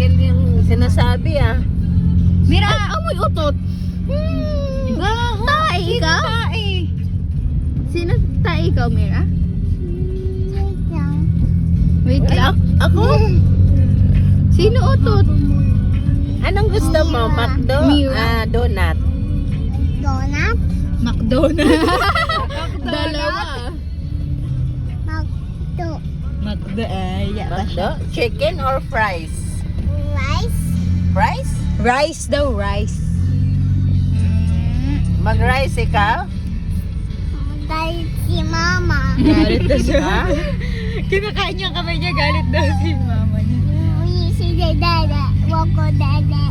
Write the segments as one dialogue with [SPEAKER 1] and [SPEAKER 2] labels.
[SPEAKER 1] Tigil yung sinasabi
[SPEAKER 2] Mira!
[SPEAKER 1] Amoy utot.
[SPEAKER 2] Tae ikaw? Sino tae ikaw, Mira? Wait lang.
[SPEAKER 1] Ako?
[SPEAKER 2] Sino utot?
[SPEAKER 1] Anong gusto mo? Macdo?
[SPEAKER 2] Mira.
[SPEAKER 1] Donut.
[SPEAKER 3] Donut?
[SPEAKER 2] McDonald's. Dalawa.
[SPEAKER 3] Magdo.
[SPEAKER 1] Macdo? Chicken or fries?
[SPEAKER 3] Rice?
[SPEAKER 1] Fries?
[SPEAKER 2] Rice daw, rice.
[SPEAKER 1] Mag-rice ikaw?
[SPEAKER 3] Dahil si mama.
[SPEAKER 2] Galit daw siya.
[SPEAKER 1] Ha?
[SPEAKER 2] Kinakain niya kamay niya, galit daw si mama niya.
[SPEAKER 3] Uy, si dada. Wag ko dada.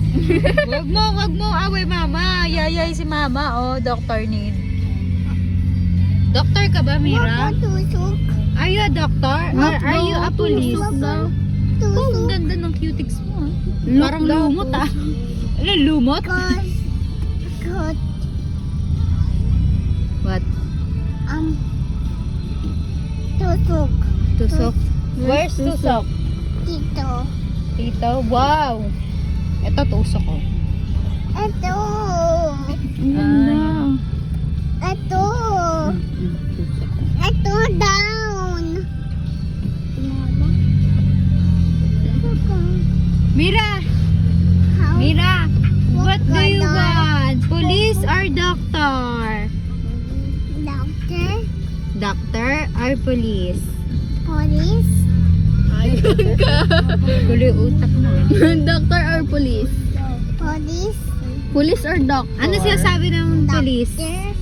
[SPEAKER 2] Wag mo away mama. Yayay si mama, oh, Dr. Need. Doctor ka ba, Mira?
[SPEAKER 3] Wag ko tusok.
[SPEAKER 2] Are you a doctor? Or are you a police?
[SPEAKER 3] Tusok.
[SPEAKER 2] Oh, ang
[SPEAKER 3] Tusok.
[SPEAKER 2] ganda ng cutics mo. Parang lumot Ano, lumot?
[SPEAKER 3] Cause,
[SPEAKER 2] What?
[SPEAKER 3] tusok.
[SPEAKER 2] Tusok? Where's tusok?
[SPEAKER 3] Dito.
[SPEAKER 2] Dito? Wow! Ito tusok ko.
[SPEAKER 3] Ito. Ito. Ito down.
[SPEAKER 2] Mira! Mira! What do you want? Police or doctor?
[SPEAKER 3] Doctor.
[SPEAKER 2] Doctor or police?
[SPEAKER 3] Police.
[SPEAKER 2] Ayun ka! Kuli utak mo. Doctor or police?
[SPEAKER 3] Police.
[SPEAKER 2] Police or doctor? Ano sinasabi ng police?
[SPEAKER 3] Doctor.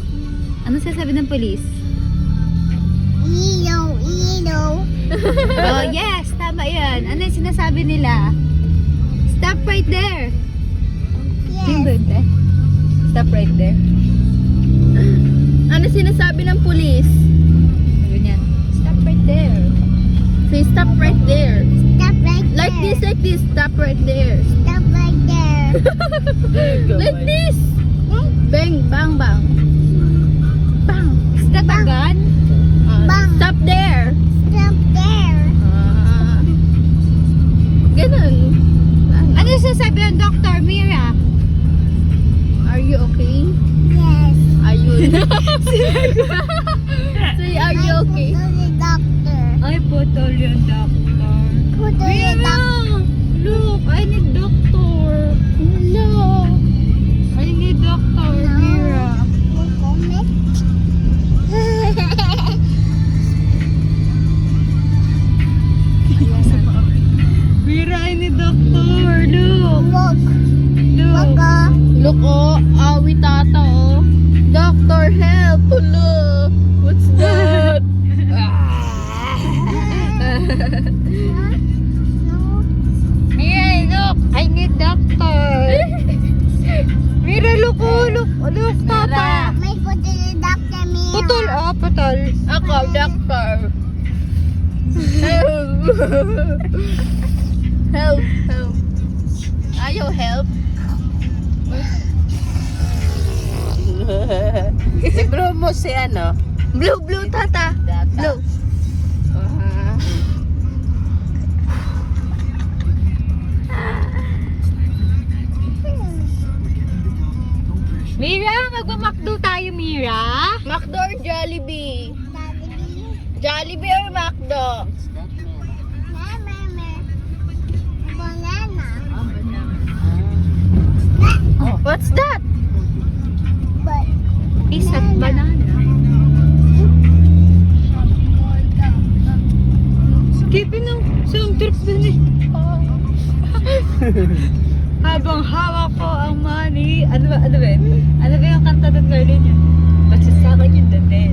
[SPEAKER 2] Ano sinasabi ng police?
[SPEAKER 3] Ilaw. Ilaw.
[SPEAKER 2] Oh, yes! Tama yan. Ano yung sinasabi nila? Stop right there! Sino ba
[SPEAKER 3] Yes.
[SPEAKER 2] yun, te? Stop right there. Ano sinasabi ng police? Ganyan. Stop right there. Say stop right there.
[SPEAKER 3] Stop right there.
[SPEAKER 2] Like this. Stop right there.
[SPEAKER 3] Stop right there.
[SPEAKER 2] Like this. Bang, bang, bang. Bang. Is that a gun?
[SPEAKER 3] Bang.
[SPEAKER 2] Stop there.
[SPEAKER 3] Stop there.
[SPEAKER 2] Ganun. Ano sinasabi ng Dr. Mira? Are you okay?
[SPEAKER 3] Yes.
[SPEAKER 2] Ayun. Say, are you okay?
[SPEAKER 3] Photo the doctor.
[SPEAKER 2] Ay, putol yung doctor.
[SPEAKER 3] Photo the doctor.
[SPEAKER 2] Look, I need doctor. Look. I need doctor, Mira.
[SPEAKER 3] Comment.
[SPEAKER 2] Mira, I need doctor. Look.
[SPEAKER 3] Look.
[SPEAKER 2] Look.
[SPEAKER 3] Wag.
[SPEAKER 2] Look, oh. Awi tata, oh. Doctor, help. Look. What's that?
[SPEAKER 3] No.
[SPEAKER 2] Mira, look. I need doctor. Mira, look, oh. Look, tata.
[SPEAKER 3] May photo the doctor, Mia.
[SPEAKER 2] Putol, oh, putol. Ako, doctor. Help. Help. Ayaw help.
[SPEAKER 1] Siguro mo si ano?
[SPEAKER 2] Blue, tata.
[SPEAKER 1] Data.
[SPEAKER 2] Blue. Mira, magmamakdo tayo, Mira. Macdo or Jollibee? Jollibee or Macdo?
[SPEAKER 3] Banana.
[SPEAKER 2] What's that?
[SPEAKER 3] But
[SPEAKER 2] Is that banana? Skipin ng song trip dun eh. Habang hawak ko ang money. Ano ba yun? Ano ba yung kanta doon, Merlin yun? But sa akin yun doon din.